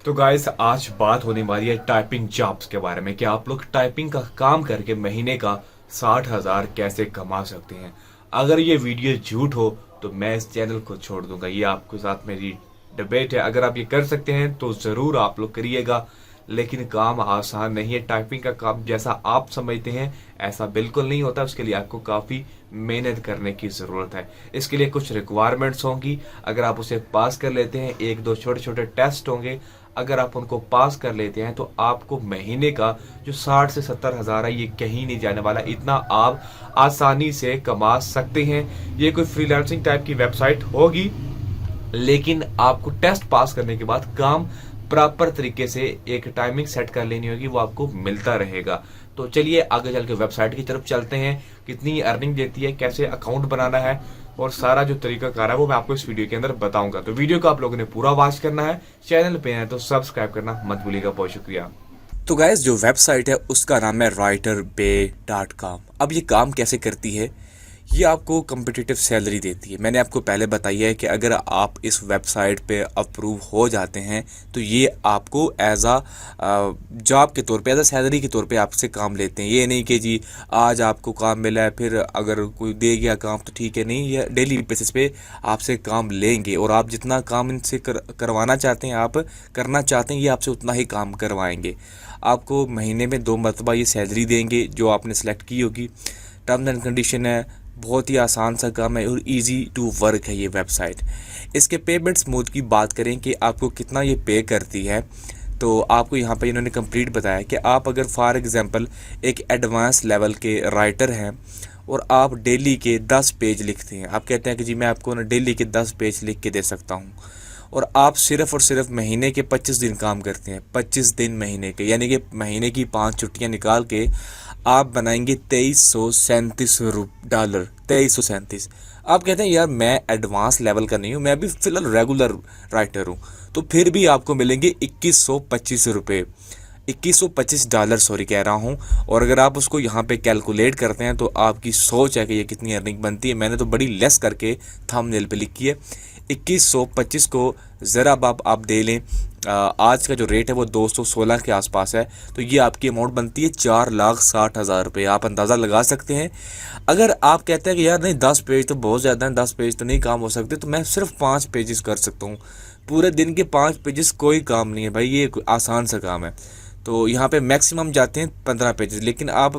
तो गाइस आज बात होने वाली है टाइपिंग जॉब्स के बारे में कि आप लोग टाइपिंग का काम करके महीने का 60,000 कैसे कमा सकते हैं। अगर ये वीडियो झूठ हो तो मैं इस चैनल को छोड़ दूंगा। ये आपके साथ मेरी डिबेट है। अगर आप ये कर सकते हैं तो ज़रूर आप लोग करिएगा, लेकिन काम आसान नहीं है। टाइपिंग का काम जैसा आप समझते हैं ऐसा बिल्कुल नहीं होता। उसके लिए आपको काफ़ी मेहनत करने की ज़रूरत है। इसके लिए कुछ रिक्वायरमेंट्स होंगी। अगर आप उसे पास कर लेते हैं, एक दो छोटे छोटे टेस्ट होंगे, अगर आप उनको पास कर लेते हैं तो आपको महीने का जो 60 से 70 हज़ार है ये कहीं नहीं जाने वाला। इतना आप आसानी से कमा सकते हैं। ये कोई फ्रीलांसिंग टाइप की वेबसाइट होगी, लेकिन आपको टेस्ट पास करने के बाद काम प्रॉपर तरीके से एक टाइमिंग सेट कर लेनी होगी, वो आपको मिलता रहेगा। तो चलिए आगे चल के वेबसाइट की तरफ चलते हैं। कितनी अर्निंग देती है, कैसे अकाउंट बनाना है और सारा जो तरीका कार है वो मैं आपको इस वीडियो के अंदर बताऊंगा। तो वीडियो को आप लोगों ने पूरा वॉच करना है। चैनल पे है तो सब्सक्राइब करना मत भूलिएगा। बहुत शुक्रिया। तो गाइस जो वेबसाइट है उसका नाम है writerbay.com। अब ये काम कैसे करती है? ये आपको कम्पिटिटिव सैलरी देती है। मैंने आपको पहले बताया है कि अगर आप इस वेबसाइट पे अप्रूव हो जाते हैं तो ये आपको एज आ जॉब के तौर पे, एज आ सैलरी के तौर पे आपसे काम लेते हैं। ये नहीं कि जी आज आपको काम मिला है फिर अगर कोई दे गया काम तो ठीक है, नहीं, ये डेली बेसिस पे आपसे काम लेंगे और आप जितना काम इनसे करवाना चाहते हैं, आप करना चाहते हैं, ये आपसे उतना ही काम करवाएंगे। आपको महीने में 2 मरतबा ये सैलरी देंगे जो आपने सेलेक्ट की होगी। टर्म्स एंड कंडीशन है, बहुत ही आसान सा काम है और इजी टू वर्क है ये वेबसाइट। इसके पेमेंट्स मोड की बात करें कि आपको कितना ये पे करती है, तो आपको यहाँ पे इन्होंने कंप्लीट बताया कि आप अगर फॉर एग्जांपल एक एडवांस लेवल के राइटर हैं और आप डेली के 10 पेज लिखते हैं, आप कहते हैं कि जी मैं आपको ना डेली के 10 पेज लिख के दे सकता हूँ, और आप सिर्फ़ और सिर्फ महीने के 25 दिन काम करते हैं, 25 दिन महीने के, यानी कि महीने की 5 छुट्टियां निकाल के आप बनाएंगे $2337। 2337। आप कहते हैं यार मैं एडवांस लेवल का नहीं हूँ, मैं अभी फ़िलहाल रेगुलर राइटर हूँ, तो फिर भी आपको मिलेंगे $2125। $2125 सॉरी कह रहा हूँ। और अगर आप उसको यहाँ पे कैलकुलेट करते हैं तो आपकी सोच है कि ये कितनी अर्निंग बनती है। मैंने तो बड़ी लेस करके थंबनेल पे लिखी है। 2125 को ज़रा आप दे लें, आज का जो रेट है वो 216 के आसपास है, तो ये आपकी अमाउंट बनती है 4,60,000 रुपये। आप अंदाज़ा लगा सकते हैं। अगर आप कहते हैं कि यार नहीं 10 पेज तो बहुत ज़्यादा है, 10 पेज तो नहीं काम हो सकते, तो मैं सिर्फ 5 पेजेस कर सकता हूँ। पूरे दिन के 5 पेजेस कोई काम नहीं है भाई, ये आसान सा काम है। तो यहाँ पे मैक्सिमम जाते हैं 15 पेजेस, लेकिन आप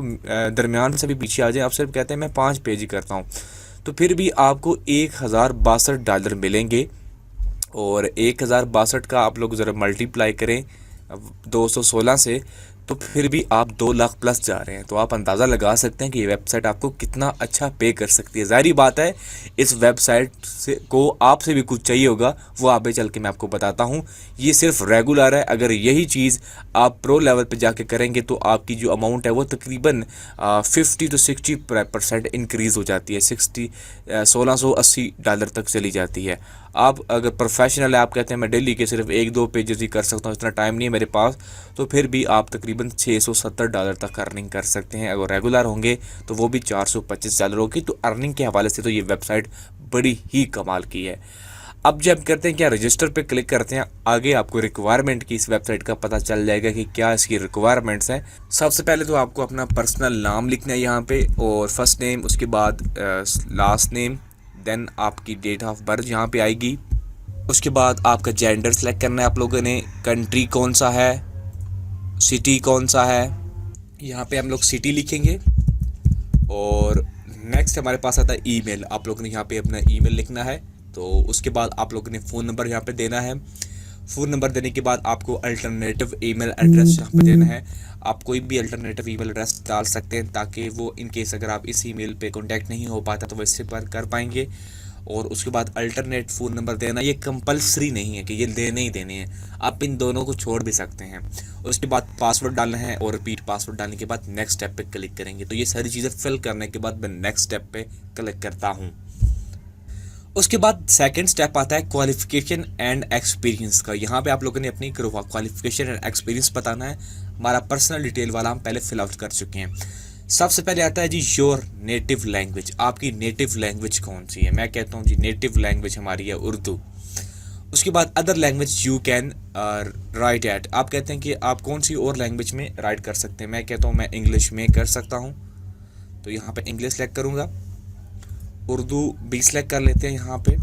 दरमियान से भी पीछे आ जाए, आप सिर्फ कहते हैं मैं 5 पेज ही करता हूँ, तो फिर भी आपको $1,062 मिलेंगे। और 1,062 का आप लोग ज़रा मल्टीप्लाई करें 216 से, तो फिर भी आप 2 लाख प्लस जा रहे हैं। तो आप अंदाज़ा लगा सकते हैं कि ये वेबसाइट आपको कितना अच्छा पे कर सकती है। ज़ाहिर बात है इस वेबसाइट से को आपसे भी कुछ चाहिए होगा, वो आगे चल के मैं आपको बताता हूँ। ये सिर्फ रेगुलर है। अगर यही चीज़ आप प्रो लेवल पे जाके करेंगे तो आपकी जो अमाउंट है वो तकरीबन 50 से 60% इंक्रीज़ हो जाती है। $1680 तक चली जाती है। आप अगर प्रोफेशनल है, आप कहते हैं मैं डेली के सिर्फ 1-2 पेजेस ही कर सकता हूँ, इतना टाइम नहीं है मेरे पास, तो फिर भी आप तकरीबन $670 तक अर्निंग कर सकते हैं। अगर रेगुलर होंगे तो वो भी $425 होगी। तो अर्निंग के हवाले से तो ये वेबसाइट बड़ी ही कमाल की है। अब जब करते हैं क्या, रजिस्टर पे क्लिक करते हैं, आगे आपको रिक्वायरमेंट की इस वेबसाइट का पता चल जाएगा कि क्या इसकी रिक्वायरमेंट्स हैं। सबसे पहले तो आपको अपना पर्सनल नाम लिखना है यहाँ पे, और फर्स्ट नेम, उसके बाद लास्ट नेम, देन आपकी डेट ऑफ बर्थ यहाँ पे आएगी। उसके बाद आपका जेंडर सेलेक्ट करना है आप लोगों ने, कंट्री कौन सा है, सिटी कौन सा है, यहाँ पे हम लोग सिटी लिखेंगे। और नेक्स्ट हमारे पास आता है ईमेल। आप लोगों ने यहाँ पे अपना ईमेल लिखना है। तो उसके बाद आप लोगों ने फ़ोन नंबर यहाँ पे देना है। फ़ोन नंबर देने के बाद आपको अल्टरनेटिव ईमेल एड्रेस यहाँ पे देना है। आप कोई भी अल्टरनेटिव ईमेल एड्रेस डाल सकते हैं ताकि वो इन केस अगर आप इस ईमेल पे कांटेक्ट नहीं हो पाता तो वो इससे पर कर पाएंगे। और उसके बाद अल्टरनेट फ़ोन नंबर देना, ये कंपलसरी नहीं है कि ये देने ही देने हैं, आप इन दोनों को छोड़ भी सकते हैं। उसके बाद पासवर्ड डालना है और रिपीट पासवर्ड डालने के बाद नेक्स्ट स्टेप पे क्लिक करेंगे। तो ये सारी चीज़ें फिल करने के बाद मैं नेक्स्ट स्टेप पे क्लिक करता हूँ। उसके बाद सेकंड स्टेप आता है क्वालिफिकेशन एंड एक्सपीरियंस का। यहाँ पे आप लोगों ने अपनी क्वालिफिकेशन एंड एक्सपीरियंस बताना है। हमारा पर्सनल डिटेल वाला हम पहले फिल आउट कर चुके हैं। सबसे पहले आता है जी योर नेटिव लैंग्वेज। आपकी नेटिव लैंग्वेज कौन सी है? मैं कहता हूँ जी नेटिव लैंग्वेज हमारी है उर्दू। उसके बाद other language you can write at, आप कहते हैं कि आप कौन सी और लैंग्वेज में राइट कर सकते हैं। मैं कहता हूँ मैं इंग्लिश में कर सकता हूँ, तो यहाँ पे इंग्लिश सेलेक्ट करूँगा। उर्दू भी सेलेक्ट कर लेते हैं यहाँ पे।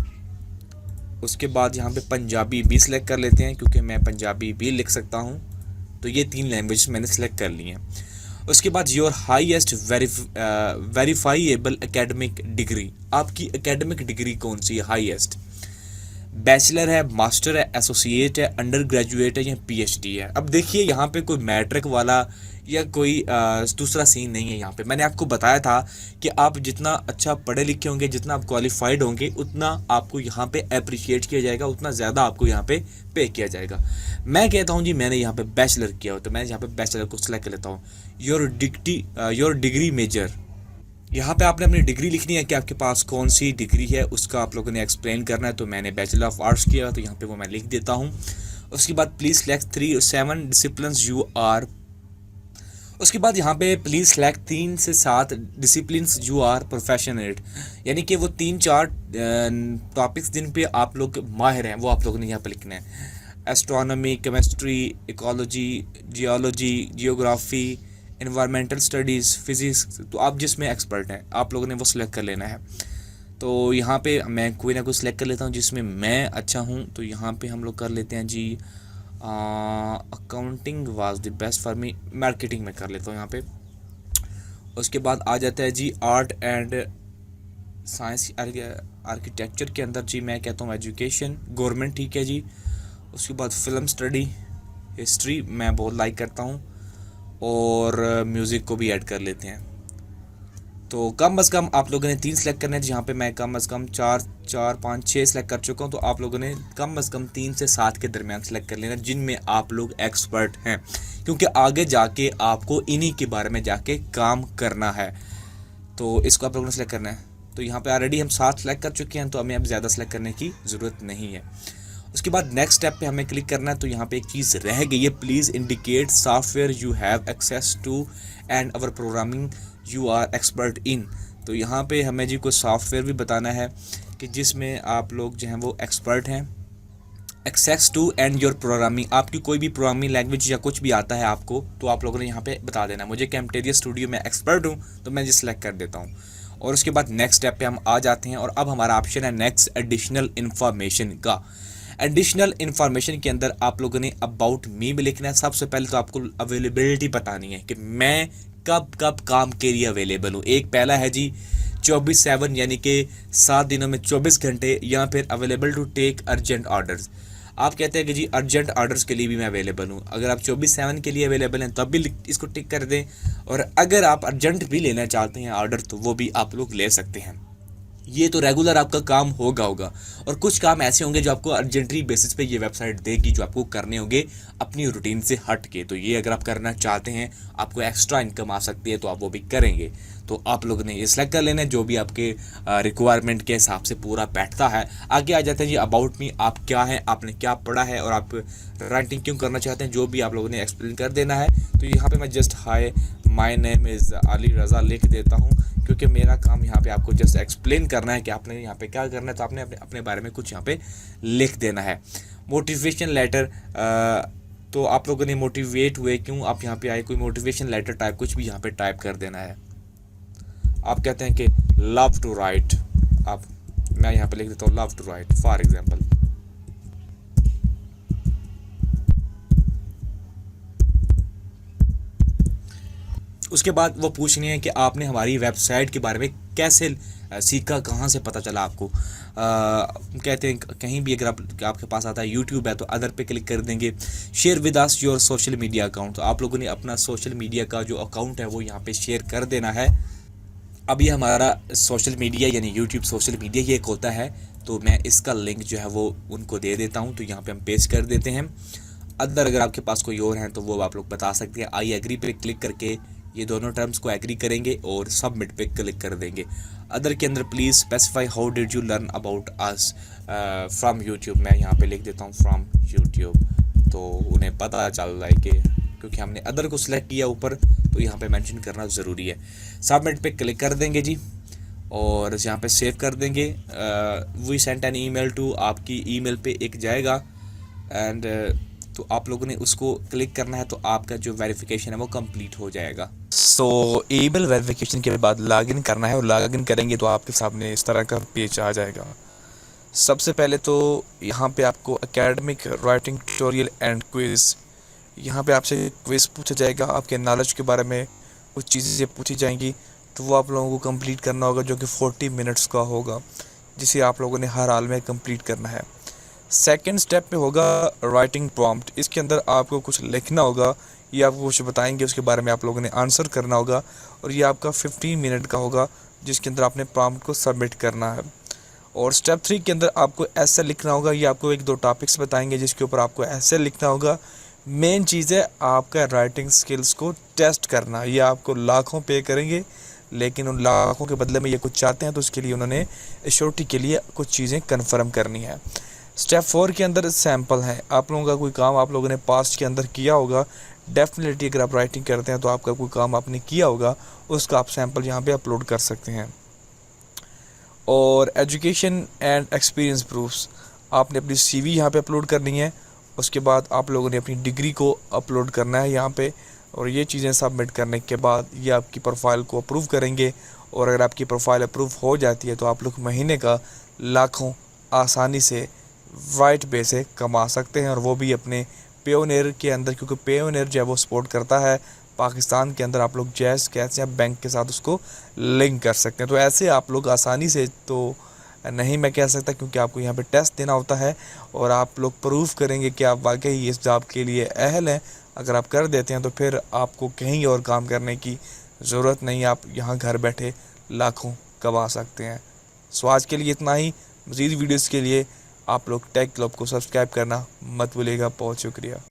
उसके बाद यहाँ पे पंजाबी भी सिलेक्ट कर लेते हैं क्योंकि मैं पंजाबी भी लिख सकता हूँ। तो ये 3 लैंग्वेज मैंने सेलेक्ट कर ली हैं। उसके बाद your highest verifiable academic degree, आपकी एकेडमिक डिग्री कौन सी है हाईएस्ट। बैचलर है, मास्टर है, एसोसिएट है, अंडर ग्रेजुएट है या पीएचडी है। अब देखिए यहाँ पे कोई मैट्रिक वाला या कोई दूसरा सीन नहीं है। यहाँ पे मैंने आपको बताया था कि आप जितना अच्छा पढ़े लिखे होंगे, जितना आप क्वालिफाइड होंगे, उतना आपको यहाँ पे अप्रिशिएट किया जाएगा, उतना ज़्यादा आपको यहाँ पे किया जाएगा। मैं कहता हूँ जी मैंने यहाँ पे बैचलर किया हो, तो मैं यहाँ पे बैचलर को सिलेक्ट कर लेता हूँ। योर डिग्री मेजर, यहाँ पे आपने अपनी डिग्री लिखनी है कि आपके पास कौन सी डिग्री है, उसका आप लोगों ने एक्सप्लेन करना है। तो मैंने बैचलर ऑफ आर्ट्स किया, तो यहाँ पे वो मैं लिख देता हूँ। उसके बाद please select 3 or 7 disciplines you are, उसके बाद यहाँ पे प्लीज़ सेलेक्ट 3 से 7 डिसिप्लिन्स यू आर प्रोफेशनल, यानी कि वो 3-4 टॉपिक्स जिन पे आप लोग माहिर हैं वो आप लोगों ने यहाँ पे लिखना है। Astronomy, chemistry, ecology, geology, geography, environmental studies, physics, तो आप जिसमें एक्सपर्ट हैं आप लोगों ने वो सिलेक्ट कर लेना है। तो यहाँ पे मैं कोई ना कोई सिलेक्ट कर लेता हूँ जिसमें मैं अच्छा हूँ। तो यहाँ पे हम लोग कर लेते हैं जी accounting was the best for me, marketing में कर लेता हूँ यहाँ पे। उसके बाद आ जाता है जी आर्ट एंड साइंस आर्किटेक्चर के अंदर जी मैं कहता हूँ एजुकेशन गवर्नमेंट, ठीक है जी। उसके बाद फिल्म स्टडी, हिस्ट्री मैं बहुत लाइक करता हूँ, और म्यूज़िक को भी ऐड कर लेते हैं। तो कम अज़ कम आप लोगों ने 3 सेलेक्ट करने हैं, जहाँ पे मैं कम अज़ कम 4-5-6 सेलेक्ट कर चुका हूँ। तो आप लोगों ने कम अज़ कम 3 से 7 के दरमियान सेलेक्ट कर लेना जिनमें आप लोग एक्सपर्ट हैं, क्योंकि आगे जाके आपको इन्हीं के बारे में जाके काम करना है। तो इसको आप लोगों ने सेलेक्ट करना है। तो यहाँ पे ऑलरेडी हम 7 सेलेक्ट कर चुके हैं, तो हमें अब ज़्यादा सेलेक्ट करने की ज़रूरत नहीं है। उसके बाद नेक्स्ट स्टेप पे हमें क्लिक करना है। तो यहाँ पे एक चीज़ रह गई है, please indicate software you have access to and our programming you are expert in. तो यहाँ पे हमें जी कोई सॉफ्टवेयर भी बताना है कि जिसमें आप लोग जो हैं वो एक्सपर्ट हैं। Access to and your programming, आपकी कोई भी प्रोग्रामिंग लैंग्वेज या कुछ भी आता है आपको, तो आप लोगों ने यहाँ पे बता देना। मुझे कैमटेरिया स्टूडियो में एक्सपर्ट हूँ, तो मैं जी सिलेक्ट कर देता हूँ। और उसके बाद नेक्स्ट स्टेप पे हम आ जाते हैं, और अब हमारा ऑप्शन है नेक्स्ट एडिशनल इन्फॉर्मेशन का। एडिशनल इन्फॉर्मेशन के अंदर आप लोगों ने अबाउट मी में लिखना है। सबसे पहले तो आपको अवेलेबिलिटी बतानी है कि मैं कब कब काम के लिए अवेलेबल हूँ। एक पहला है जी 24/7, यानी कि 7 दिनों में 24 घंटे, या फिर available to take urgent orders. आप कहते हैं कि जी अर्जेंट ऑर्डर्स के लिए भी मैं अवेलेबल हूँ। अगर आप 24/7 के लिए अवेलेबल हैं तब भी इसको टिक कर दें, और अगर आप अर्जेंट भी लेना चाहते हैं ऑर्डर तो वो भी आप लोग ले सकते हैं। ये तो रेगुलर आपका काम होगा और कुछ काम ऐसे होंगे जो आपको अर्जेंटली बेसिस पे ये वेबसाइट देगी, जो आपको करने होंगे अपनी रूटीन से हट के। तो ये अगर आप करना चाहते हैं, आपको एक्स्ट्रा इनकम आ सकती है, तो आप वो भी करेंगे। तो आप लोग ने ये सेलेक्ट कर लेना है जो भी आपके रिक्वायरमेंट के हिसाब से पूरा बैठता है। आगे आ जाते हैं जी अबाउट मी, आप क्या हैं, आपने क्या पढ़ा है और आप राइटिंग क्यों करना चाहते हैं, जो भी आप लोगों ने एक्सप्लेन कर देना है। तो यहाँ पे मैं just hi my name is Ali Raza लिख देता हूँ, क्योंकि मेरा काम यहाँ पे आपको जस्ट एक्सप्लेन करना है कि आपने यहाँ पे क्या करना है। तो आपने अपने बारे में कुछ यहाँ पे लिख देना है। मोटिवेशन लेटर, तो आप लोगों ने मोटिवेट हुए क्यों आप यहाँ पे आए, कोई मोटिवेशन लेटर टाइप कुछ भी यहाँ पे टाइप कर देना है। आप कहते हैं कि लव टू राइट, मैं यहाँ पे लिख देता हूँ love to write for example. उसके बाद वो पूछनी है कि आपने हमारी वेबसाइट के बारे में कैसे सीखा, कहाँ से पता चला आपको। कहते हैं कहीं भी अगर आपके पास आता है यूट्यूब है तो अदर पे क्लिक कर देंगे। Share with us your social media account, तो आप लोगों ने अपना सोशल मीडिया का जो अकाउंट है वो यहाँ पे शेयर कर देना है। अब ये हमारा सोशल मीडिया यानी यूट्यूब सोशल मीडिया ही एक होता है, तो मैं इसका लिंक जो है वो उनको दे देता हूँ। तो यहाँ पे हम पेस्ट कर देते हैं। अदर अगर आपके पास कोई और हैं तो वो आप लोग बता सकते हैं। आई एग्री पे क्लिक करके ये दोनों टर्म्स को एग्री करेंगे और सबमिट पे क्लिक कर देंगे। अदर के अंदर please specify how did you learn about us from YouTube, मैं यहाँ पे लिख देता हूँ फ्रॉम यूट्यूब। तो उन्हें पता चल रहा है कि क्योंकि हमने अदर को सिलेक्ट किया ऊपर, तो यहाँ पे मेंशन करना ज़रूरी है। सबमिट पे क्लिक कर देंगे जी। और यहाँ पे सेव कर देंगे। We sent an email to, आपकी ईमेल पे एक जाएगा एंड तो आप लोगों ने उसको क्लिक करना है तो आपका जो वेरिफिकेशन है वो कंप्लीट हो जाएगा। सो ईमेल वेरिफिकेशन के बाद लॉगिन करना है और लॉगिन करेंगे तो आपके सामने इस तरह का पेज आ जाएगा। सबसे पहले तो यहाँ पे आपको academic writing tutorial and quiz, यहाँ पे आपसे क्विज़ पूछा जाएगा, आपके नॉलेज के बारे में कुछ चीज़ें पूछी जाएंगी तो वो आप लोगों को कंप्लीट करना होगा, जो कि 40 मिनट्स का होगा, जिसे आप लोगों ने हर हाल में कंप्लीट करना है। सेकंड स्टेप में होगा राइटिंग प्रॉम्प्ट। इसके अंदर आपको कुछ लिखना होगा, ये आपको कुछ बताएंगे, उसके बारे में आप लोगों ने आंसर करना होगा और ये आपका 15 मिनट का होगा, जिसके अंदर आपने प्रॉम्प्ट को सबमिट करना है। और स्टेप 3 के अंदर आपको ऐसे लिखना होगा, ये आपको 1-2 टॉपिक्स बताएंगे जिसके ऊपर आपको ऐसे लिखना होगा। मेन चीज़ है आपका राइटिंग स्किल्स को टेस्ट करना। ये आपको लाखों पे करेंगे, लेकिन उन लाखों के बदले में ये कुछ चाहते हैं तो उसके लिए उन्होंने एश्योरिटी के लिए कुछ चीज़ें कन्फर्म करनी है। स्टेप 4 के अंदर सैम्पल हैं। आप लोगों का कोई काम आप लोगों ने पास्ट के अंदर किया होगा, डेफिनेटली अगर आप राइटिंग करते हैं तो आपका कोई काम आपने किया होगा, उसका आप सैम्पल यहाँ पे अपलोड कर सकते हैं। और एजुकेशन एंड एक्सपीरियंस प्रूफ्स, आपने अपनी CV यहाँ पे अपलोड करनी है। उसके बाद आप लोगों ने अपनी डिग्री को अपलोड करना है यहाँ पे, और ये चीज़ें सबमिट करने के बाद ये आपकी प्रोफाइल को अप्रूव करेंगे। और अगर आपकी प्रोफाइल अप्रूव हो जाती है तो आप लोग महीने का लाखों आसानी से वाइट पे से कमा सकते हैं, और वो भी अपने पेयोनियर के अंदर, क्योंकि पेयोनियर जो है वो सपोर्ट करता है पाकिस्तान के अंदर। आप लोग जैज़ कैश या बैंक के साथ उसको लिंक कर सकते हैं। तो ऐसे आप लोग आसानी से तो नहीं मैं कह सकता, क्योंकि आपको यहाँ पे टेस्ट देना होता है और आप लोग प्रूफ करेंगे कि आप वाकई इस जॉब के लिए अहल हैं। अगर आप कर देते हैं तो फिर आपको कहीं और काम करने की ज़रूरत नहीं, आप यहाँ घर बैठे लाखों कमा सकते हैं। सो आज के लिए इतना ही। मज़ीद वीडियोज़ के लिए आप लोग टेक क्लब को सब्सक्राइब करना मत भूलिएगा। बहुत शुक्रिया।